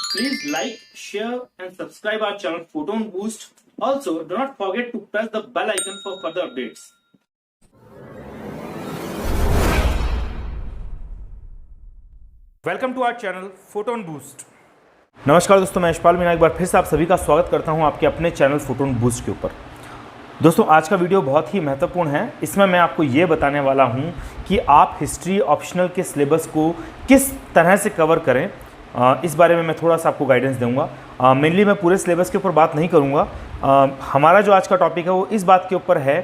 Please like, share and subscribe our channel Photon Boost. Also, do not forget to press the bell icon for further updates. Welcome to our channel photon boost. नमस्कार दोस्तों, मैं यशपाल मीना एक बार फिर से आप सभी का स्वागत करता हूं आपके अपने चैनल फोटोन बूस्ट के ऊपर। दोस्तों, आज का वीडियो बहुत ही महत्वपूर्ण है। इसमें मैं आपको ये बताने वाला हूं कि आप हिस्ट्री ऑप्शनल के सिलेबस को किस तरह से कवर करें। इस बारे में मैं थोड़ा सा आपको गाइडेंस दूंगा। मेनली मैं पूरे सिलेबस के ऊपर बात नहीं करूँगा। हमारा जो आज का टॉपिक है वो इस बात के ऊपर है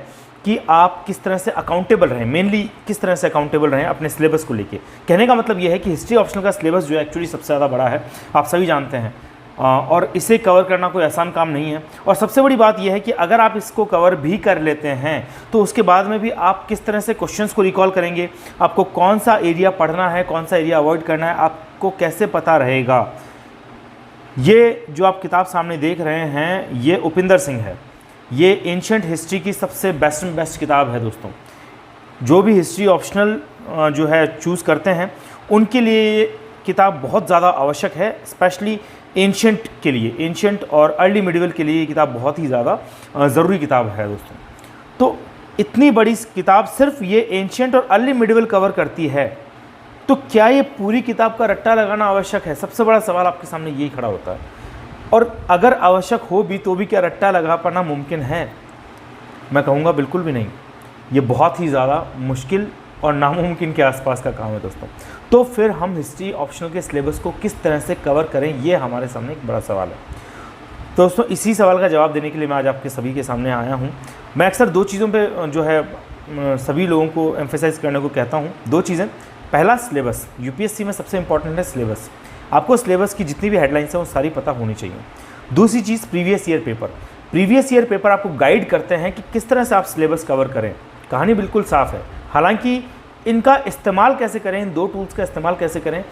कि आप किस तरह से अकाउंटेबल रहें, मेनली किस तरह से अकाउंटेबल रहें अपने सिलेबस को लेके। कहने का मतलब ये है कि हिस्ट्री ऑप्शनल का सिलेबस जो है एक्चुअली सबसे ज़्यादा बड़ा है, आप सभी जानते हैं, और इसे कवर करना कोई आसान काम नहीं है। और सबसे बड़ी बात यह है कि अगर आप इसको कवर भी कर लेते हैं तो उसके बाद में भी आप किस तरह से क्वेश्चंस को रिकॉल करेंगे, आपको कौन सा एरिया पढ़ना है, कौन सा एरिया अवॉइड करना है, आपको कैसे पता रहेगा। ये जो आप किताब सामने देख रहे हैं ये उपिंदर सिंह है। ये एंशिएंट हिस्ट्री की सबसे बेस्ट किताब है दोस्तों। जो भी हिस्ट्री ऑप्शनल जो है चूज़ करते हैं उनके लिए ये किताब बहुत ज़्यादा आवश्यक है, स्पेशली एंशिएंट के लिए, एंशिएंट और अर्ली मिडिवल के लिए ये किताब बहुत ही ज़्यादा ज़रूरी किताब है दोस्तों। तो इतनी बड़ी किताब सिर्फ ये एंशिएंट और अर्ली मिडिवल कवर करती है, तो क्या ये पूरी किताब का रट्टा लगाना आवश्यक है? सबसे बड़ा सवाल आपके सामने यही खड़ा होता है। और अगर आवश्यक हो भी तो भी क्या रट्टा लगा पाना मुमकिन है? मैं कहूँगा बिल्कुल भी नहीं। ये बहुत ही ज़्यादा मुश्किल और नामुमकिन के आसपास का काम है दोस्तों। तो फिर हम हिस्ट्री ऑप्शनल के सिलेबस को किस तरह से कवर करें, ये हमारे सामने एक बड़ा सवाल है दोस्तों। इसी सवाल का जवाब देने के लिए मैं आज आपके सभी के सामने आया हूँ। मैं अक्सर दो चीज़ों पर जो है सभी लोगों को एम्फेसाइज़ करने को कहता हूँ। दो चीज़ें, पहला सिलेबस। यूपीएससी में सबसे इंपॉर्टेंट है सिलेबस। आपको सिलेबस की जितनी भी हेडलाइंस हैं वो सारी पता होनी चाहिए। दूसरी चीज़, previous year paper. Previous year paper आपको गाइड करते हैं कि किस तरह से आप सिलेबस कवर करें। कहानी बिल्कुल साफ है। हालांकि इनका इस्तेमाल कैसे करें, इन दो टूल्स का इस्तेमाल कैसे करें,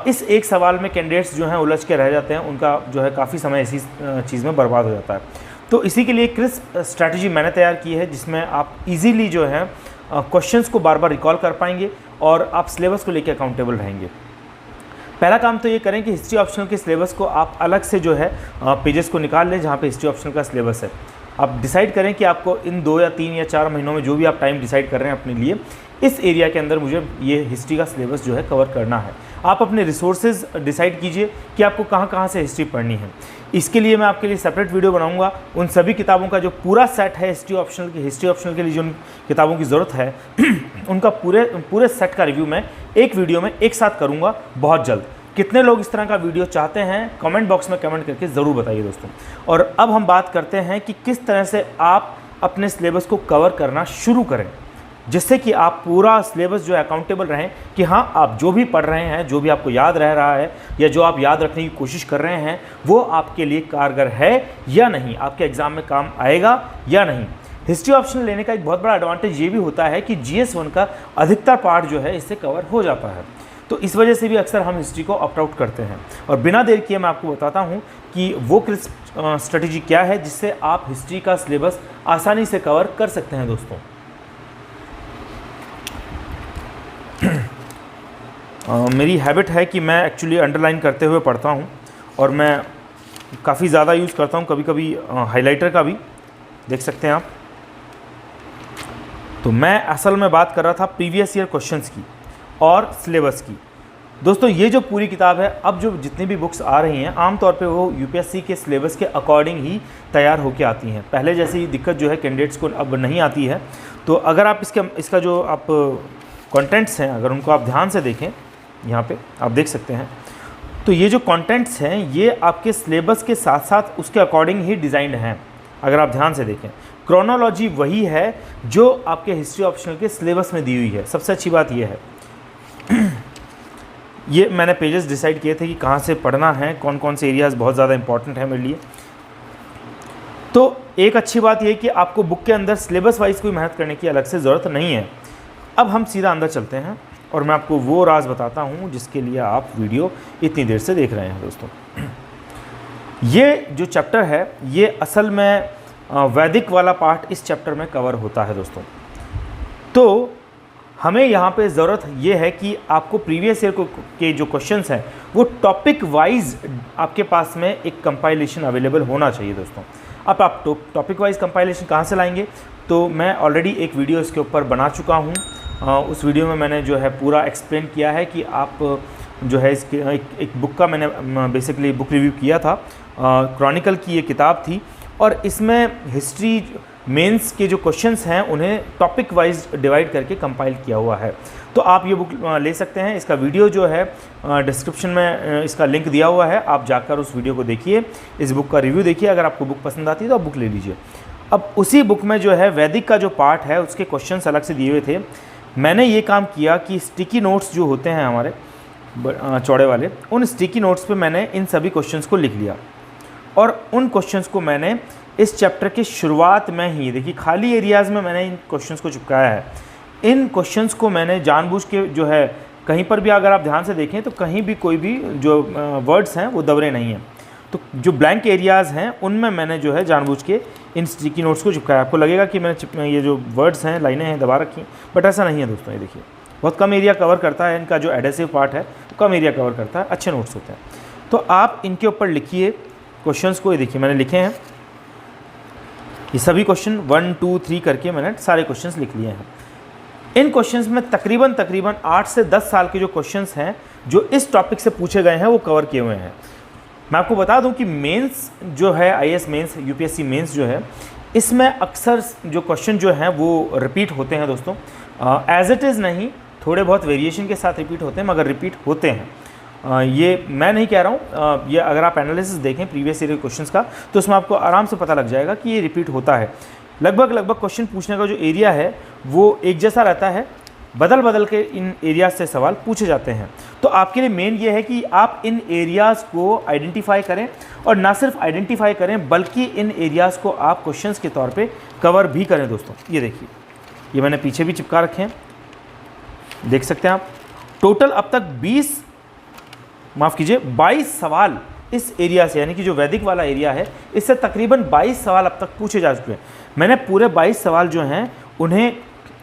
इस एक सवाल में कैंडिडेट्स जो हैं उलझ के रह जाते हैं। उनका जो है काफ़ी समय इसी चीज़ में बर्बाद हो जाता है। तो इसी के लिए क्रिस्प स्ट्रैटेजी मैंने तैयार की है जिसमें आप ईजीली जो है क्वेश्चंस को बार बार रिकॉल कर पाएंगे और आप सिलेबस को लेकर अकाउंटेबल रहेंगे। पहला काम तो ये करें कि हिस्ट्री ऑप्शनल के सिलेबस को आप अलग से जो है पेजेस को निकाल लें जहाँ पे हिस्ट्री ऑप्शनल का सिलेबस है। आप डिसाइड करें कि आपको इन 2 या 3 या 4 महीनों में जो भी आप टाइम डिसाइड कर रहे हैं अपने लिए, इस एरिया के अंदर मुझे ये हिस्ट्री का सिलेबस जो है कवर करना है। आप अपने रिसोर्सेज डिसाइड कीजिए कि आपको कहाँ से हिस्ट्री पढ़नी है। इसके लिए मैं आपके लिए सेपरेट वीडियो बनाऊंगा। उन सभी किताबों का जो पूरा सेट है हिस्ट्री ऑप्शनल के लिए जो किताबों की ज़रूरत है उनका पूरे सेट का रिव्यू मैं एक वीडियो में एक साथ करूंगा बहुत जल्द। कितने लोग इस तरह का वीडियो चाहते हैं कमेंट बॉक्स में कमेंट करके ज़रूर बताइए दोस्तों। और अब हम बात करते हैं कि किस तरह से आप अपने सिलेबस को कवर करना शुरू करें, जिससे कि आप पूरा सिलेबस जो है अकाउंटेबल रहें कि हाँ, आप जो भी पढ़ रहे हैं, जो भी आपको याद रह रहा है या जो आप याद रखने की कोशिश कर रहे हैं वो आपके लिए कारगर है या नहीं, आपके एग्ज़ाम में काम आएगा या नहीं। हिस्ट्री ऑप्शनल लेने का एक बहुत बड़ा एडवांटेज ये भी होता है कि GS1 का अधिकतर पार्ट जो है इससे कवर हो जाता है। तो इस वजह से भी अक्सर हम हिस्ट्री को ऑप्ट आउट करते हैं। और बिना देर किए मैं आपको बताता हूँ कि वो स्ट्रेटजी क्या है जिससे आप हिस्ट्री का सिलेबस आसानी से कवर कर सकते हैं दोस्तों। मेरी हैबिट है कि मैं एक्चुअली अंडरलाइन करते हुए पढ़ता हूँ और मैं काफ़ी ज़्यादा यूज़ करता हूँ, कभी कभी हाइलाइटर का भी, देख सकते हैं आप। तो मैं असल में बात कर रहा था प्रीवियस ईयर क्वेश्चंस की और सिलेबस की। दोस्तों, ये जो पूरी किताब है, अब जो जितनी भी बुक्स आ रही हैं आमतौर पे वो यूपीएससी के सिलेबस के अकॉर्डिंग ही तैयार होकर आती हैं। पहले जैसी दिक्कत जो है कैंडिडेट्स को अब नहीं आती है। तो अगर आप इसका जो आप कंटेंट्स हैं अगर उनको आप ध्यान से देखें, यहाँ पे आप देख सकते हैं, तो ये जो कंटेंट्स हैं ये आपके सिलेबस के साथ साथ उसके अकॉर्डिंग ही डिज़ाइंड हैं। अगर आप ध्यान से देखें, क्रोनोलॉजी वही है जो आपके हिस्ट्री ऑप्शनल के सिलेबस में दी हुई है। सबसे अच्छी बात ये है ये मैंने पेजेस डिसाइड किए थे कि कहाँ से पढ़ना है, कौन कौन से एरियाज़ बहुत ज़्यादा इंपॉर्टेंट है मेरे लिए। तो एक अच्छी बात यह कि आपको बुक के अंदर सिलेबस वाइज कोई मेहनत करने की अलग से ज़रूरत नहीं है। अब हम सीधा अंदर चलते हैं और मैं आपको वो राज बताता हूँ जिसके लिए आप वीडियो इतनी देर से देख रहे हैं दोस्तों। ये जो चैप्टर है ये असल में वैदिक वाला पार्ट इस चैप्टर में कवर होता है दोस्तों। तो हमें यहाँ पे ज़रूरत ये है कि आपको प्रीवियस ईयर के जो क्वेश्चंस हैं वो टॉपिक वाइज आपके पास में एक कंपाइलेशन अवेलेबल होना चाहिए दोस्तों। अब आप टॉपिक वाइज कंपाइलेशन कहाँ से लाएंगे, तो मैं ऑलरेडी एक वीडियो इसके ऊपर बना चुका हूँ। उस वीडियो में मैंने जो है पूरा एक्सप्लेन किया है कि आप जो है इसके एक बुक का मैंने बेसिकली बुक रिव्यू किया था। क्रॉनिकल की ये किताब थी और इसमें हिस्ट्री मेंस के जो क्वेश्चंस हैं उन्हें टॉपिक वाइज डिवाइड करके कंपाइल किया हुआ है। तो आप ये बुक ले सकते हैं। इसका वीडियो जो है डिस्क्रिप्शन में इसका लिंक दिया हुआ है, आप जाकर उस वीडियो को देखिए, इस बुक का रिव्यू देखिए। अगर आपको बुक पसंद आती है तो आप बुक ले लीजिए। अब उसी बुक में जो है वैदिक का जो पार्ट है उसके क्वेश्चंस अलग से दिए हुए थे। मैंने ये काम किया कि स्टिकी नोट्स जो होते हैं हमारे चौड़े वाले, उन स्टिकी नोट्स पे मैंने इन सभी क्वेश्चंस को लिख लिया और उन क्वेश्चंस को मैंने इस चैप्टर के शुरुआत में ही, देखिए खाली एरियाज़ में मैंने इन क्वेश्चंस को चिपकाया है। इन क्वेश्चंस को मैंने जानबूझ के जो है कहीं पर भी अगर आप ध्यान से देखें तो कहीं भी कोई भी जो वर्ड्स हैं वो दबरे नहीं हैं। तो जो ब्लैंक एरियाज़ हैं उनमें मैंने जो है जानबूझ के इन स्टिकी नोट्स को चिपकाया। आपको लगेगा कि मैंने ये जो वर्ड्स हैं, लाइनें हैं, दबा रखी हैं, बट ऐसा नहीं है दोस्तों। ये देखिए बहुत कम एरिया कवर करता है, इनका जो एडेसिव पार्ट है कम एरिया कवर करता है, अच्छे नोट्स होते हैं। तो आप इनके ऊपर लिखिए क्वेश्चंस को। ये देखिए मैंने लिखे हैं, ये सभी क्वेश्चन 1 2 3 करके मैंने सारे क्वेश्चंस लिख लिए हैं। इन क्वेश्चंस में तकरीबन 8 से 10 साल के जो क्वेश्चंस हैं जो इस टॉपिक से पूछे गए हैं वो कवर किए हुए हैं। मैं आपको बता दूं कि मेंस जो है, आईएएस मेंस, यूपीएससी मेंस जो है, इसमें अक्सर जो क्वेश्चन जो हैं वो रिपीट होते हैं दोस्तों। एज इट इज़ नहीं, थोड़े बहुत वेरिएशन के साथ रिपीट होते हैं, मगर रिपीट होते हैं। ये मैं नहीं कह रहा हूँ, ये अगर आप एनालिसिस देखें प्रीवियस ईयर के क्वेश्चंस का तो उसमें आपको आराम से पता लग जाएगा कि ये रिपीट होता है। लगभग क्वेश्चन पूछने का जो एरिया है वो एक जैसा रहता है, बदल के इन एरियाज से सवाल पूछे जाते हैं। तो आपके लिए मेन ये है कि आप इन एरियाज़ को आइडेंटिफाई करें और ना सिर्फ आइडेंटिफाई करें बल्कि इन एरियाज़ को आप क्वेश्चंस के तौर पे कवर भी करें दोस्तों। ये देखिए, ये मैंने पीछे भी चिपका रखे हैं, देख सकते हैं आप। टोटल अब तक 22 सवाल इस एरिया से, यानी कि जो वैदिक वाला एरिया है, इससे तकरीबन 22 सवाल अब तक पूछे जा चुके हैं। मैंने पूरे 22 सवाल जो हैं उन्हें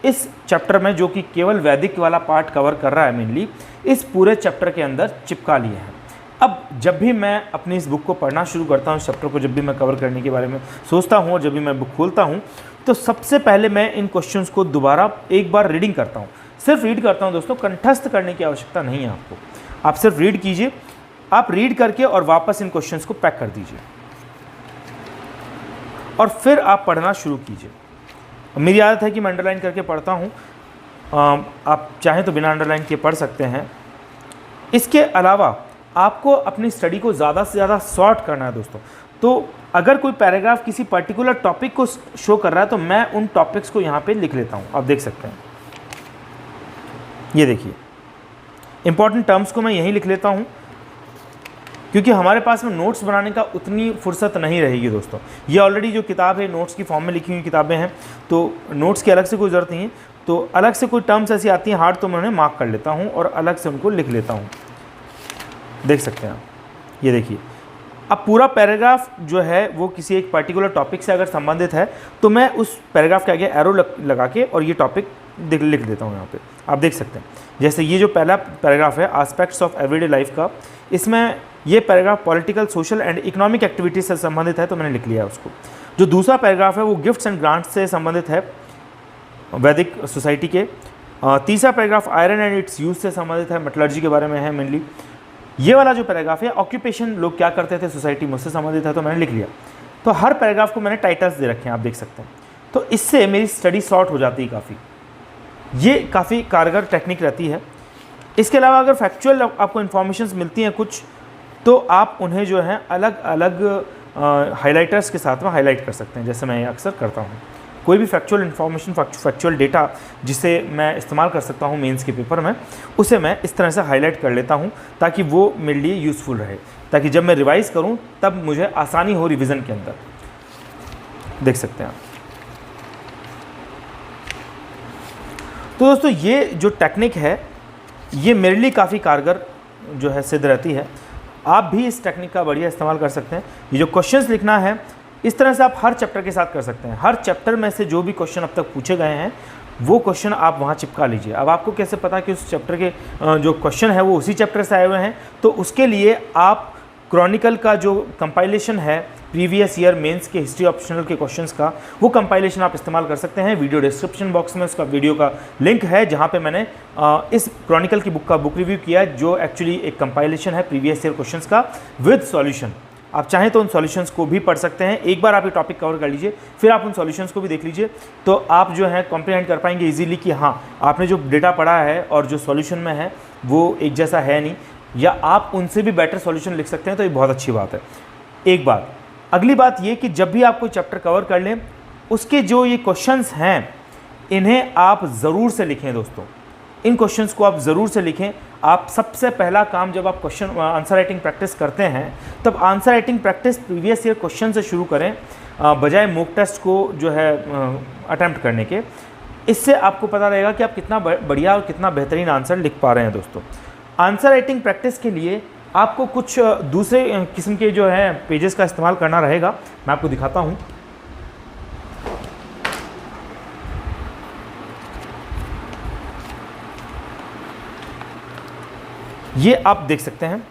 इस चैप्टर में, जो कि केवल वैदिक वाला पार्ट कवर कर रहा है मेनली, इस पूरे चैप्टर के अंदर चिपका लिए हैं। अब जब भी मैं अपनी इस बुक को पढ़ना शुरू करता हूँ, इस चैप्टर को जब भी मैं कवर करने के बारे में सोचता हूँ और जब भी मैं बुक खोलता हूँ तो सबसे पहले मैं इन क्वेश्चंस को दोबारा एक बार रीडिंग करता हूँ। सिर्फ रीड करता हूँ दोस्तों, कंठस्थ करने की आवश्यकता नहीं है आपको। आप सिर्फ रीड कीजिए, आप रीड करके और वापस इन क्वेश्चंस को पैक कर दीजिए और फिर आप पढ़ना शुरू कीजिए। मेरी आदत है कि मैं अंडरलाइन करके पढ़ता हूँ, आप चाहें तो बिना अंडरलाइन किए पढ़ सकते हैं। इसके अलावा आपको अपनी स्टडी को ज़्यादा से ज़्यादा शॉर्ट करना है दोस्तों। तो अगर कोई पैराग्राफ किसी पर्टिकुलर टॉपिक को शो कर रहा है तो मैं उन टॉपिक्स को यहाँ पे लिख लेता हूँ। आप देख सकते हैं, ये देखिए इंपॉर्टेंट टर्म्स को मैं यहीं लिख लेता हूँ, क्योंकि हमारे पास में नोट्स बनाने का उतनी फुर्सत नहीं रहेगी दोस्तों। ये ऑलरेडी जो किताब है नोट्स की फॉर्म में लिखी हुई किताबें हैं, तो नोट्स की अलग से कोई ज़रूरत नहीं है। तो अलग से कोई टर्म्स ऐसी आती हैं हार्ड, तो मैं उन्हें मार्क कर लेता हूँ और अलग से उनको लिख लेता हूँ। देख सकते हैं आप, ये देखिए। अब पूरा पैराग्राफ जो है वो किसी एक पर्टिकुलर टॉपिक से अगर संबंधित है तो मैं उस पैराग्राफ के आगे एरो लगा के और ये टॉपिक लिख देता हूँ यहाँ पे। आप देख सकते हैं, जैसे ये जो पहला पैराग्राफ है एस्पेक्ट्स ऑफ एवरीडे लाइफ का, इसमें ये paragraph political, social and economic activities से संबंधित है, तो मैंने लिख लिया उसको। जो दूसरा पैराग्राफ है वो गिफ्ट्स एंड ग्रांट्स से संबंधित है वैदिक सोसाइटी के। तीसरा paragraph iron and it's use से संबंधित है, मेटलर्जी के बारे में है मेनली। ये वाला जो पैराग्राफ है ऑक्यूपेशन, लोग क्या करते थे सोसाइटी में, उससे संबंधित है, तो मैंने लिख लिया। तो हर पैराग्राफ को मैंने टाइटल्स दे रखे हैं, आप देख सकते हैं। तो इससे मेरी स्टडी शॉर्ट हो जाती है काफ़ी। ये काफ़ी कारगर टेक्निक रहती है। इसके अलावा अगर फैक्चुअल आपको इन्फॉर्मेशंस मिलती हैं कुछ, तो आप उन्हें जो है अलग अलग हाइलाइटर्स के साथ में हाईलाइट कर सकते हैं, जैसे मैं अक्सर करता हूँ। कोई भी फैक्चुअल इन्फॉर्मेशन, फैक्चुअल डेटा जिसे मैं इस्तेमाल कर सकता हूँ मेंस के पेपर में, उसे मैं इस तरह से हाईलाइट कर लेता हूँ ताकि वो मेरे लिए यूज़फुल रहे, ताकि जब मैं रिवाइज़ करूँ तब मुझे आसानी हो रिवीजन के अंदर। देख सकते हैं आप। तो दोस्तों ये जो टेक्निक है ये मेरे लिए काफ़ी कारगर जो है सिद्ध रहती है। आप भी इस टेक्निक का बढ़िया इस्तेमाल कर सकते हैं। ये जो क्वेश्चंस लिखना है इस तरह से आप हर चैप्टर के साथ कर सकते हैं। हर चैप्टर में से जो भी क्वेश्चन अब तक पूछे गए हैं वो क्वेश्चन आप वहाँ चिपका लीजिए। अब आपको कैसे पता कि उस चैप्टर के जो क्वेश्चन है वो उसी चैप्टर से आए हुए हैं, तो उसके लिए आप क्रॉनिकल का जो कंपाइलेशन है प्रीवियस ईयर मेंस के हिस्ट्री ऑप्शनल के क्वेश्चंस का, वो कंपाइलेशन आप इस्तेमाल कर सकते हैं। वीडियो डिस्क्रिप्शन बॉक्स में उसका वीडियो का लिंक है, जहाँ पे मैंने इस क्रॉनिकल की बुक का बुक रिव्यू किया है, जो एक्चुअली एक कंपाइलेशन है प्रीवियस ईयर क्वेश्चंस का विद सॉल्यूशन। आप चाहें तो उन सॉल्यूशंस को भी पढ़ सकते हैं। एक बार आप ये टॉपिक कवर कर लीजिए, फिर आप उन सॉल्यूशंस को भी देख लीजिए, तो आप जो है कॉम्प्रिहेंड कर पाएंगे इजीली कि हाँ, आपने जो डेटा पढ़ा है और जो सॉल्यूशन में है वो एक जैसा है नहीं, या आप उनसे भी बेटर सॉल्यूशन लिख सकते हैं, तो ये बहुत अच्छी बात है। एक बात, अगली बात ये कि जब भी आप कोई चैप्टर कवर कर लें, उसके जो ये क्वेश्चंस हैं इन्हें आप ज़रूर से लिखें दोस्तों। इन क्वेश्चंस को आप ज़रूर से लिखें। आप सबसे पहला काम, जब आप क्वेश्चन आंसर राइटिंग प्रैक्टिस करते हैं, तब answer writing practice previous year question से शुरू करें, बजाय मॉक टेस्ट को जो है अटैम्प्ट करने के। इससे आपको पता रहेगा कि आप कितना बढ़िया और कितना बेहतरीन आंसर लिख पा रहे हैं दोस्तों। आंसर राइटिंग प्रैक्टिस के लिए आपको कुछ दूसरे किस्म के जो है पेजेस का इस्तेमाल करना रहेगा। मैं आपको दिखाता हूँ। ये आप देख सकते हैं,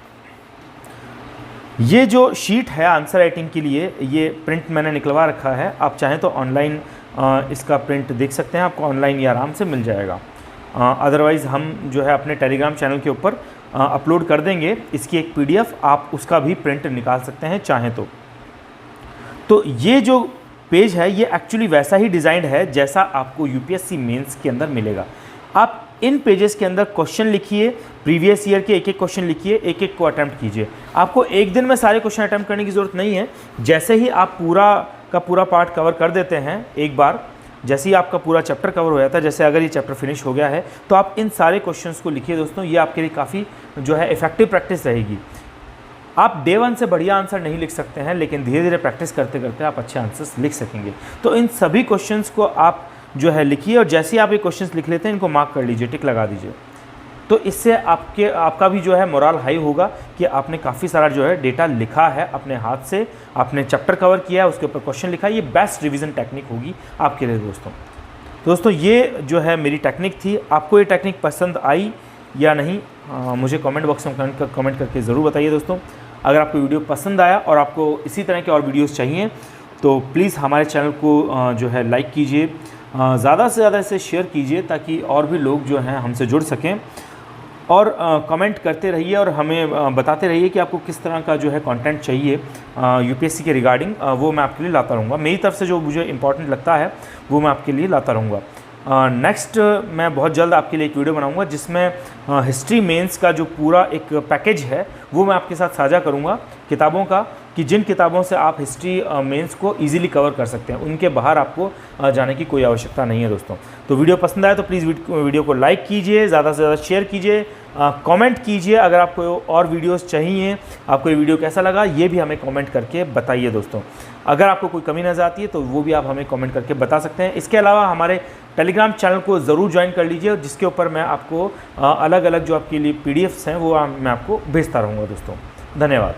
ये जो शीट है आंसर राइटिंग के लिए, ये प्रिंट मैंने निकलवा रखा है। आप चाहें तो ऑनलाइन इसका प्रिंट देख सकते हैं, आपको ऑनलाइन ये आराम से मिल जाएगा। अदरवाइज़ हम जो है अपने टेलीग्राम चैनल के ऊपर अपलोड कर देंगे इसकी एक PDF, आप उसका भी प्रिंट निकाल सकते हैं चाहें तो ये जो पेज है ये एक्चुअली वैसा ही डिज़ाइंड है जैसा आपको UPSC मेंस के अंदर मिलेगा। आप इन पेजेस के अंदर क्वेश्चन लिखिए, प्रीवियस ईयर के एक एक क्वेश्चन लिखिए, एक एक को अटैम्प्ट कीजिए। आपको एक दिन में सारे क्वेश्चन अटैम्प्ट करने की ज़रूरत नहीं है। जैसे ही आप पूरा का पूरा पार्ट कवर कर देते हैं एक बार, जैसे ही आपका पूरा चैप्टर कवर हो जाता है, जैसे अगर ये चैप्टर फिनिश हो गया है, तो आप इन सारे क्वेश्चंस को लिखिए दोस्तों। ये आपके लिए काफ़ी जो है इफेक्टिव प्रैक्टिस रहेगी। आप डे 1 से बढ़िया आंसर नहीं लिख सकते हैं, लेकिन धीरे धीरे प्रैक्टिस करते करते आप अच्छे आंसर्स लिख सकेंगे। तो इन सभी क्वेश्चंस को आप जो है लिखिए, और जैसे ही आप ये क्वेश्चंस लिख लेते हैं इनको मार्क कर लीजिए, टिक लगा दीजिए। तो इससे आपका भी जो है मोरल हाई होगा कि आपने काफ़ी सारा जो है डेटा लिखा है अपने हाथ से, आपने चैप्टर कवर किया है, उसके ऊपर क्वेश्चन लिखा है। ये बेस्ट रिवीजन टेक्निक होगी आपके लिए दोस्तों। ये जो है मेरी टेक्निक थी। आपको ये टेक्निक पसंद आई या नहीं, मुझे कमेंट बॉक्स में कमेंट करके ज़रूर बताइए दोस्तों। अगर आपको वीडियो पसंद आया और आपको इसी तरह के और वीडियोज़ चाहिए, तो प्लीज़ हमारे चैनल को जो है लाइक कीजिए, ज़्यादा से ज़्यादा इसे शेयर कीजिए, ताकि और भी लोग जो हैं हमसे जुड़ सकें। और कमेंट करते रहिए और हमें बताते रहिए कि आपको किस तरह का जो है कंटेंट चाहिए UPSC के रिगार्डिंग, वो मैं आपके लिए लाता रहूँगा। मेरी तरफ से जो मुझे इंपॉर्टेंट लगता है वो मैं आपके लिए लाता रहूँगा। नेक्स्ट मैं बहुत जल्द आपके लिए एक वीडियो बनाऊँगा जिसमें हिस्ट्री मेंस का जो पूरा एक पैकेज है वो मैं आपके साथ साझा करूँगा, किताबों का, कि जिन किताबों से आप हिस्ट्री मेंस को इजीली कवर कर सकते हैं। उनके बाहर आपको जाने की कोई आवश्यकता नहीं है दोस्तों। तो वीडियो पसंद आए तो प्लीज़ वीडियो को लाइक कीजिए, ज़्यादा से ज़्यादा शेयर कीजिए, कमेंट कीजिए। अगर आपको और वीडियोस चाहिए, आपको ये वीडियो कैसा लगा ये भी हमें कमेंट करके बताइए दोस्तों। अगर आपको कोई कमी नज़र आती है तो वो भी आप हमें कमेंट करके बता सकते हैं। इसके अलावा हमारे टेलीग्राम चैनल को ज़रूर ज्वाइन कर लीजिए, जिसके ऊपर मैं आपको अलग अलग जो आपके लिए PDFs हैं वो मैं आपको भेजता रहूँगा दोस्तों। धन्यवाद।